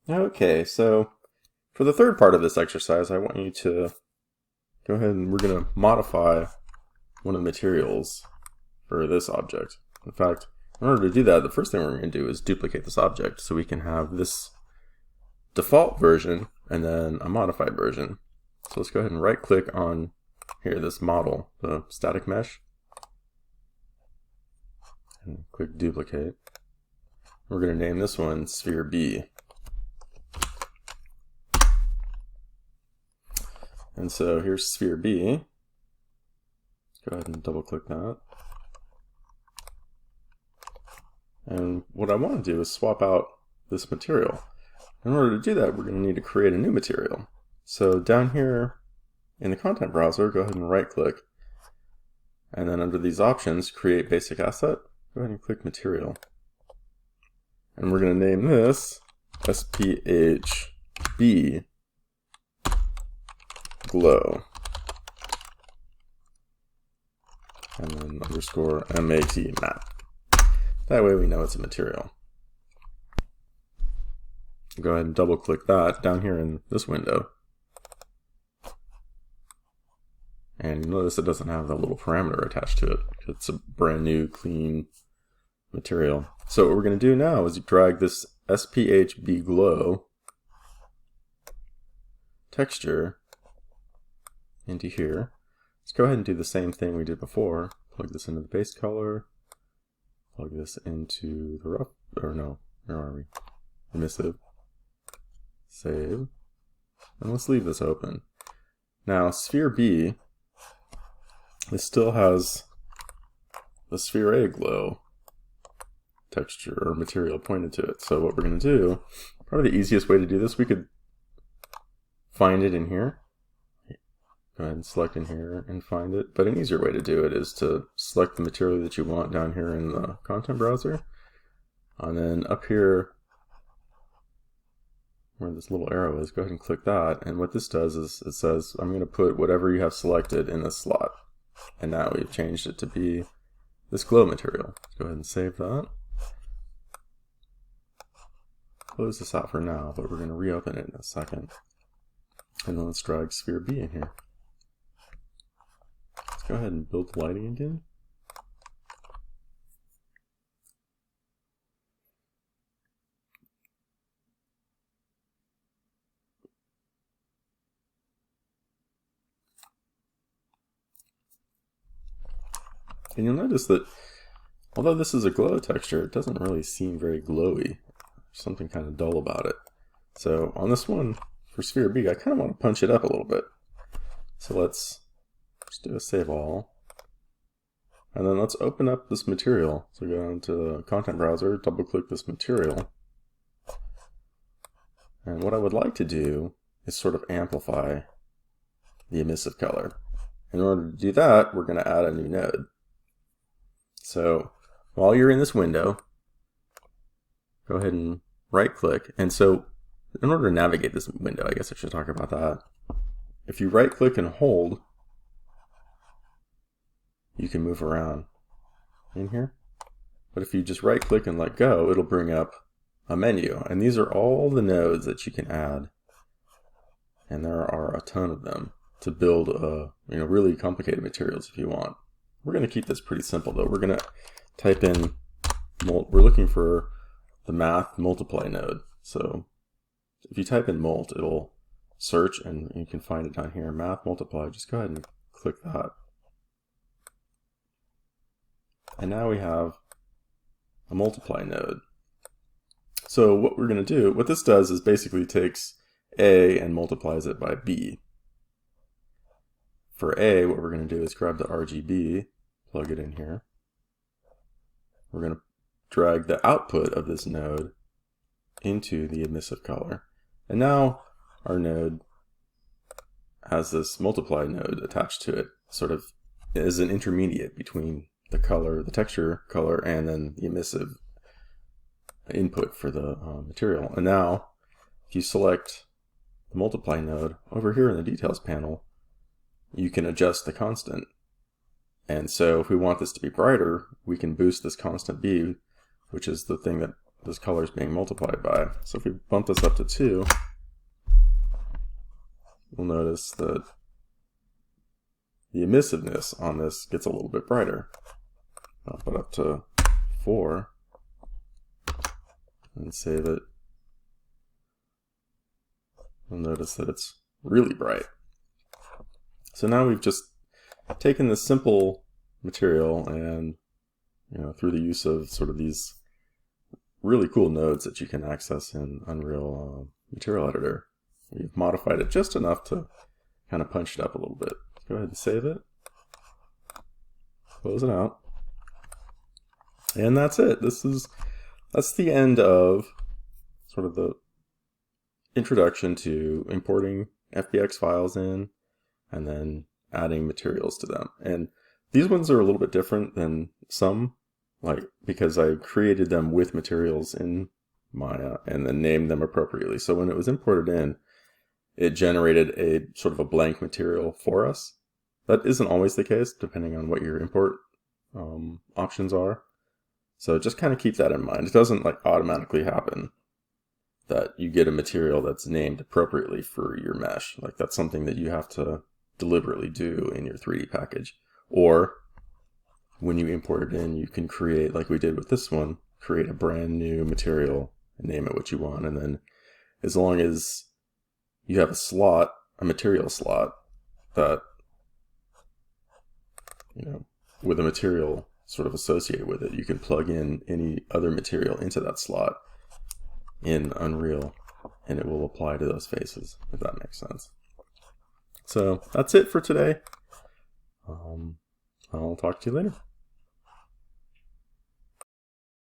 Okay, so for the third part of this exercise, I want you to go ahead and we're going to modify one of the materials for this object. In fact, in order to do that, the first thing we're going to do is duplicate this object so we can have this default version and then a modified version. So let's go ahead and right click on here, this model, the static mesh, and click duplicate. We're going to name this one Sphere B. And so here's Sphere B. Go ahead and double click that. And what I want to do is swap out this material. In order to do that, we're going to need to create a new material. So down here in the content browser, go ahead and right click. And then under these options, create basic asset, go ahead and click material. And we're going to name this SPHB glow. And then underscore MAT. That way we know it's a material. Go ahead and double click that down here in this window. And notice it doesn't have that little parameter attached to it. It's a brand new clean material. So what we're going to do now is drag this SPHB glow texture into here. Let's go ahead and do the same thing we did before. Plug this into the base color. Plug this into the rough, or no, where are we? Emissive. Save. And let's leave this open. Now, Sphere B, this still has the Sphere A glow texture or material pointed to it. So what we're going to do, probably the easiest way to do this, we could find it in here. Go ahead and select in here and find it. But an easier way to do it is to select the material that you want down here in the content browser. And then up here, where this little arrow is, go ahead and click that. And what this does is it says, I'm going to put whatever you have selected in this slot. And now we've changed it to be this glow material. Go ahead and save that. Close this out for now, but we're going to reopen it in a second. And then let's drag Sphere B in here. Let's go ahead and build the lighting again. And you'll notice that although this is a glow texture, it doesn't really seem very glowy. There's something kind of dull about it. So on this one, for Sphere B, I kind of want to punch it up a little bit. So let's just do a save all. And then let's open up this material. So go into the content browser, double click this material. And what I would like to do is sort of amplify the emissive color. In order to do that, we're going to add a new node. So while you're in this window, go ahead and right click. And so in order to navigate this window, I guess I should talk about that. If you right click and hold, you can move around in here. But if you just right click and let go, it'll bring up a menu. And these are all the nodes that you can add. And there are a ton of them to build really complicated materials if you want. We're going to keep this pretty simple though. We're going to type in, we're looking for the math multiply node. So if you type in mult, it'll search and you can find it down here. Math multiply, just go ahead and click that. And now we have a multiply node. So what we're going to do, what this does is basically takes A and multiplies it by B. For A, what we're going to do is grab the RGB, plug it in here. We're going to drag the output of this node into the emissive color. And now our node has this multiply node attached to it, sort of as an intermediate between the color, the texture color, and then the emissive input for the material. And now, if you select the multiply node, over here in the details panel, you can adjust the constant. And so if we want this to be brighter, we can boost this constant B, which is the thing that this color is being multiplied by. So if we bump this up to 2, we'll notice that the emissiveness on this gets a little bit brighter. I'll put up to 4 and save it. You'll notice that it's really bright. So now we've just taken this simple material and, through the use of sort of these really cool nodes that you can access in Unreal Material Editor, we've modified it just enough to kind of punch it up a little bit. Go ahead and save it. Close it out. And that's it. That's the end of sort of the introduction to importing FBX files in and then adding materials to them. And these ones are a little bit different than some, because I created them with materials in Maya and then named them appropriately. So when it was imported in, it generated a sort of a blank material for us. That isn't always the case, depending on what your import options are. So just kind of keep that in mind. It doesn't automatically happen that you get a material that's named appropriately for your mesh. That's something that you have to deliberately do in your 3D package. Or when you import it in, you can create, like we did with this one, create a brand new material and name it what you want. And then as long as you have a material slot that, with a material sort of associated with it, you can plug in any other material into that slot in Unreal and it will apply to those faces, if that makes sense. So that's it for today. I'll talk to you later.